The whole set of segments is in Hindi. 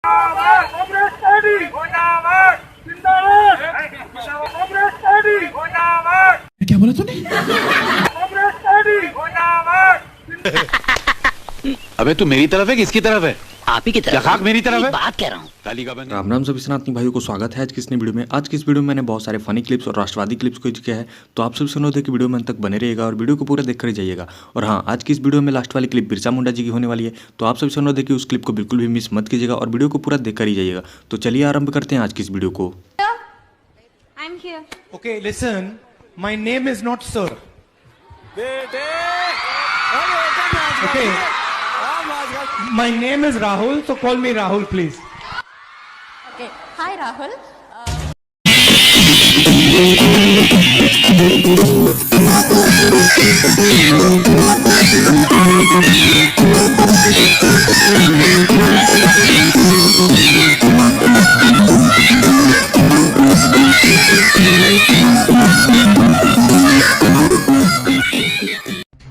क्या बोला तूने? अबे तू मेरी तरफ है कि इसकी तरफ है? आप ही की तरफ खाक मेरी तरफ है? बात कह रहा हूँ। राम राम सभी सनातनी भाइयों को स्वागत है आज की इस नई वीडियो में। आज की इस वीडियो में मैंने बहुत सारे फनी क्लिप्स और राष्ट्रवादी क्लिप्स को किया है, तो आप सबसे अनुरोध है कि वीडियो में अंत तक बने रहिएगा और वीडियो को पूरा देखकर ही जाइएगा। और हाँ, आज की इस वीडियो में लास्ट वाली क्लिप बिरसा मुंडा जी की होने वाली है, तो आप सबसे अनुरोध है कि उस क्लिप को बिल्कुल भी मिस मत कीजिएगा और वीडियो को पूरा देखकर ही जाइएगा। तो चलिए आरंभ करते हैं आज की इस वीडियो को। I'm here. Okay, listen. My name is not Sir. Okay. My name is Rahul, so call me Rahul, please. Okay. Hi, Rahul.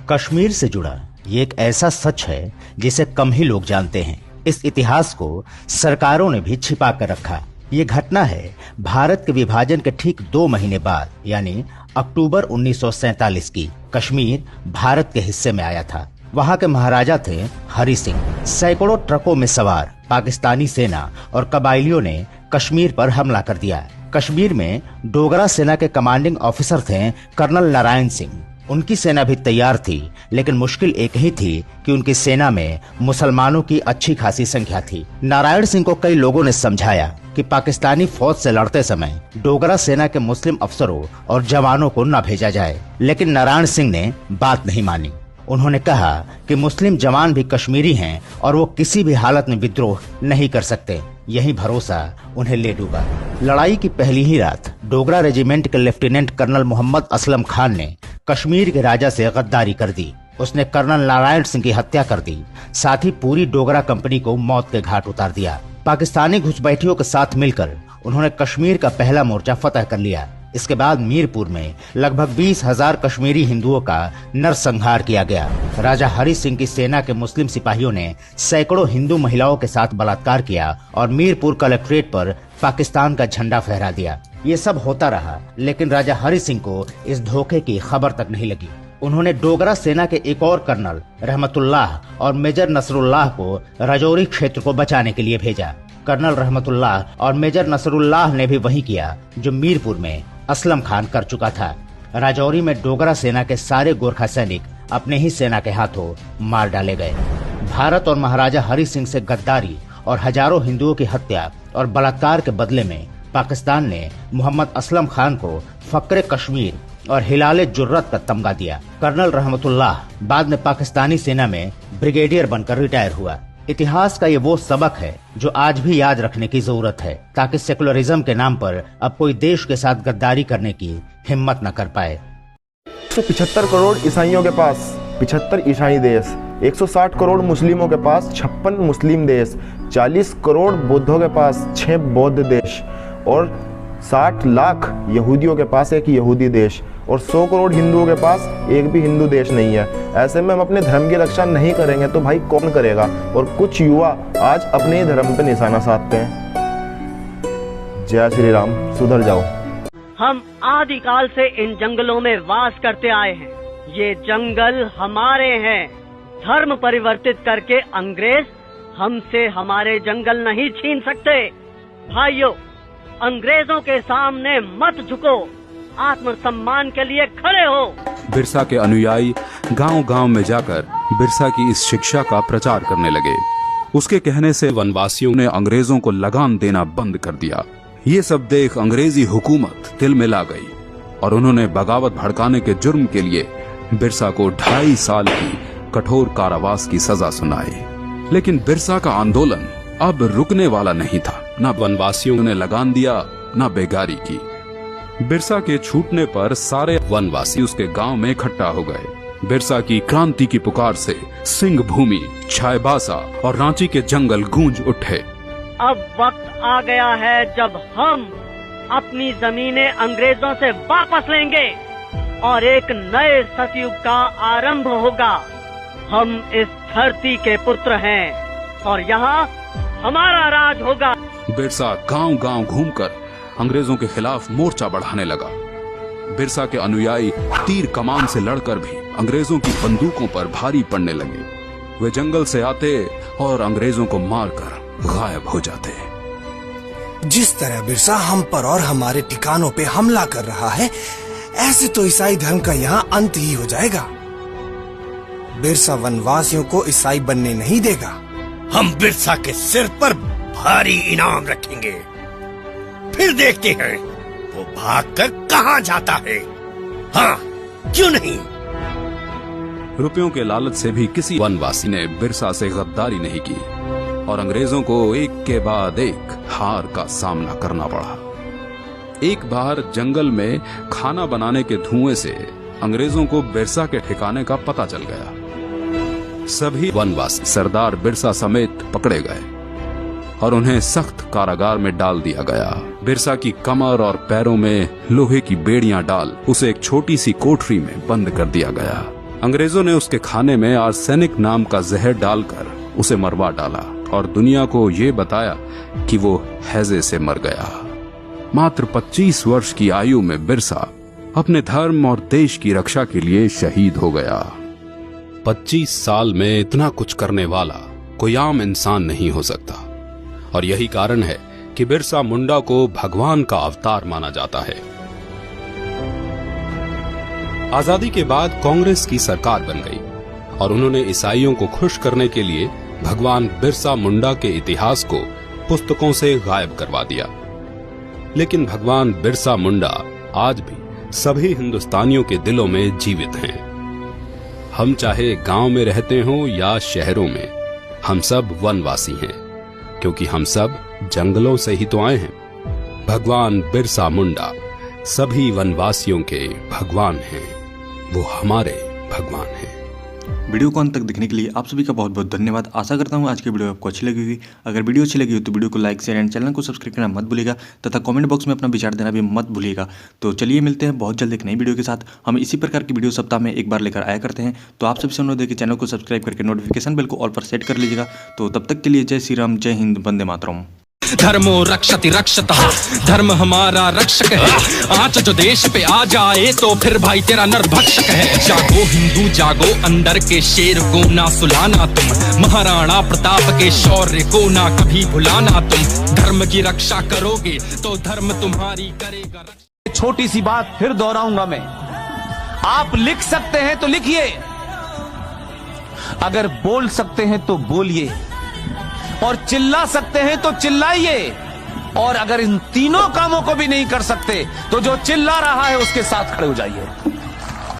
Kashmir से जुड़ा ये एक ऐसा सच है जिसे कम ही लोग जानते हैं। इस इतिहास को सरकारों ने भी छिपा कर रखा। ये घटना है भारत के विभाजन के ठीक 2 महीने बाद, यानी अक्टूबर 1947 की। कश्मीर भारत के हिस्से में आया था। वहाँ के महाराजा थे हरि सिंह। सैकड़ों ट्रकों में सवार पाकिस्तानी सेना और कबायलियों ने कश्मीर पर हमला कर दिया। कश्मीर में डोगरा सेना के कमांडिंग ऑफिसर थे कर्नल नारायण सिंह। उनकी सेना भी तैयार थी, लेकिन मुश्किल एक ही थी कि उनकी सेना में मुसलमानों की अच्छी खासी संख्या थी। नारायण सिंह को कई लोगों ने समझाया कि पाकिस्तानी फौज से लड़ते समय डोगरा सेना के मुस्लिम अफसरों और जवानों को न भेजा जाए, लेकिन नारायण सिंह ने बात नहीं मानी। उन्होंने कहा कि मुस्लिम जवान भी कश्मीरी हैं और वो किसी भी हालत में विद्रोह नहीं कर सकते। यही भरोसा उन्हें ले डूबा। लड़ाई की पहली ही रात डोगरा रेजिमेंट के लेफ्टिनेंट कर्नल मोहम्मद असलम खान ने कश्मीर के राजा से गद्दारी कर दी। उसने कर्नल नारायण सिंह की हत्या कर दी, साथ ही पूरी डोगरा कंपनी को मौत के घाट उतार दिया। पाकिस्तानी घुसपैठियों के साथ मिलकर उन्होंने कश्मीर का पहला मोर्चा फतह कर लिया। इसके बाद मीरपुर में लगभग 20,000 कश्मीरी हिंदुओं का नरसंहार किया गया। राजा हरि सिंह की सेना के मुस्लिम सिपाहियों ने सैकड़ों हिंदू महिलाओं के साथ बलात्कार किया और मीरपुर कलेक्ट्रेट पर पाकिस्तान का झंडा फहरा दिया। ये सब होता रहा, लेकिन राजा हरि सिंह को इस धोखे की खबर तक नहीं लगी। उन्होंने डोगरा सेना के एक और कर्नल रहमतुल्लाह और मेजर नसरुल्लाह को राजौरी क्षेत्र को बचाने के लिए भेजा। कर्नल रहमतुल्लाह और मेजर नसरुल्लाह ने भी वही किया जो मीरपुर में असलम खान कर चुका था। राजौरी में डोगरा सेना के सारे गोरखा सैनिक अपने ही सेना के हाथों मार डाले गए। भारत और महाराजा हरि सिंह से गद्दारी और हजारों हिंदुओं की हत्या और बलात्कार के बदले में पाकिस्तान ने मोहम्मद असलम खान को फक्रे कश्मीर और हिलाले जुर्रत का तमगा दिया। कर्नल रहमतुल्लाह बाद में पाकिस्तानी सेना में ब्रिगेडियर बनकर रिटायर हुआ। इतिहास का ये वो सबक है जो आज भी याद रखने की जरूरत है, ताकि सेकुलरिज्म के नाम पर अब कोई देश के साथ गद्दारी करने की हिम्मत न कर पाए। 175 करोड़ ईसाइयों के पास 75 ईसाई देश, 160 करोड़ मुस्लिमों के पास 56 मुस्लिम देश, 40 करोड़ बौद्धों के पास 6 बौद्ध देश और 60 लाख यहूदियों के पास एक यहूदी देश और 100 करोड़ हिंदुओं के पास एक भी हिंदू देश नहीं है। ऐसे में हम अपने धर्म की रक्षा नहीं करेंगे तो भाई कौन करेगा? और कुछ युवा आज अपने ही धर्म पे निशाना साधते हैं। जय श्री राम, सुधर जाओ। हम आदिकाल से इन जंगलों में वास करते आए हैं। ये जंगल हमारे हैं। धर्म परिवर्तित करके अंग्रेज हमसे हमारे जंगल नहीं छीन सकते। भाइयों, अंग्रेजों के सामने मत झुको, आत्मसम्मान के लिए खड़े हो। बिरसा के अनुयायी गांव-गांव में जाकर बिरसा की इस शिक्षा का प्रचार करने लगे। उसके कहने से वनवासियों ने अंग्रेजों को लगान देना बंद कर दिया। ये सब देख अंग्रेजी हुकूमत तिल में ला गई और उन्होंने बगावत भड़काने के जुर्म के लिए बिरसा को 2.5 साल की कठोर कारावास की सजा सुनाई। लेकिन बिरसा का आंदोलन अब रुकने वाला नहीं था। न वनवासियों ने लगान दिया, न बेगारी की। बिरसा के छूटने पर सारे वनवासी उसके गांव में इकट्ठा हो गए। बिरसा की क्रांति की पुकार से सिंह भूमि, चाईबासा और रांची के जंगल गूंज उठे। अब वक्त आ गया है जब हम अपनी जमीनें अंग्रेजों से वापस लेंगे और एक नए सतयुग का आरंभ होगा। हम इस धरती के पुत्र हैं और यहाँ हमारा राज होगा। बिरसा गांव-गांव घूमकर अंग्रेजों के खिलाफ मोर्चा बढ़ाने लगा। बिरसा के अनुयायी तीर कमान से लड़कर भी अंग्रेजों की बंदूकों पर भारी पड़ने लगे। वे जंगल से आते और अंग्रेजों को मारकर गायब हो जाते। जिस तरह बिरसा हम पर और हमारे ठिकानों पे हमला कर रहा है, ऐसे तो ईसाई धर्म का यहाँ अंत ही हो जाएगा। बिरसा वनवासियों को ईसाई बनने नहीं देगा। हम बिरसा के सिर पर भारी इनाम रखेंगे, फिर देखते हैं वो भागकर कहाँ जाता है। हाँ, क्यों नहीं? रुपयों के लालच से भी किसी वनवासी ने बिरसा से गद्दारी नहीं की और अंग्रेजों को एक के बाद एक हार का सामना करना पड़ा। एक बार जंगल में खाना बनाने के धुएं से अंग्रेजों को बिरसा के ठिकाने का पता चल गया। सभी वनवासी सरदार बिरसा समेत पकड़े गए और उन्हें सख्त कारागार में डाल दिया गया। बिरसा की कमर और पैरों में लोहे की बेड़ियां डाल उसे एक छोटी सी कोठरी में बंद कर दिया गया। अंग्रेजों ने उसके खाने में आर्सेनिक नाम का जहर डालकर उसे मरवा डाला और दुनिया को ये बताया कि वो हैजे से मर गया। मात्र 25 वर्ष की आयु में बिरसा अपने धर्म और देश की रक्षा के लिए शहीद हो गया। 25 साल में इतना कुछ करने वाला कोई आम इंसान नहीं हो सकता और यही कारण है कि बिरसा मुंडा को भगवान का अवतार माना जाता है। आजादी के बाद कांग्रेस की सरकार बन गई और उन्होंने ईसाइयों को खुश करने के लिए भगवान बिरसा मुंडा के इतिहास को पुस्तकों से गायब करवा दिया। लेकिन भगवान बिरसा मुंडा आज भी सभी हिंदुस्तानियों के दिलों में जीवित हैं। हम चाहे गांव में रहते हों या शहरों में, हम सब वनवासी हैं, क्योंकि हम सब जंगलों से ही तो आए हैं। भगवान बिरसा मुंडा सभी वनवासियों के भगवान हैं, वो हमारे भगवान हैं। वीडियो को अंत तक देखने के लिए आप सभी का बहुत बहुत धन्यवाद। आशा करता हूँ आज की वीडियो आपको अच्छी लगी होगी। अगर वीडियो अच्छी लगी हो तो वीडियो को लाइक शेयर एंड चैनल को सब्सक्राइब करना मत भूलिएगा तथा कमेंट बॉक्स में अपना विचार देना भी मत भूलिएगा। तो चलिए मिलते हैं बहुत जल्द एक नई वीडियो के साथ। हम इसी प्रकार की वीडियो सप्ताह में एक बार लेकर आया करते हैं। तो आप सबसे अनुरोध है कि चैनल को सब्सक्राइब करके नोटिफिकेशन बेल को ऑल पर सेट कर लीजिएगा। तो तब तक के लिए जय श्री राम, जय हिंद, वंदे मातरम। धर्मो रक्षति रक्षतः, धर्म हमारा रक्षक है। आँच जो देश पे आ जाए तो फिर भाई तेरा नरभक्षक है। जागो हिंदू जागो, अंदर के शेर को ना सुलाना तुम, महाराणा प्रताप के शौर्य को ना कभी भुलाना तुम। धर्म की रक्षा करोगे तो धर्म तुम्हारी करेगा। छोटी सी बात फिर दोहराऊंगा मैं, आप लिख सकते हैं तो लिखिए, अगर बोल सकते हैं तो बोलिए और चिल्ला सकते हैं तो चिल्लाइए, और अगर इन तीनों कामों को भी नहीं कर सकते तो जो चिल्ला रहा है उसके साथ खड़े हो जाइए।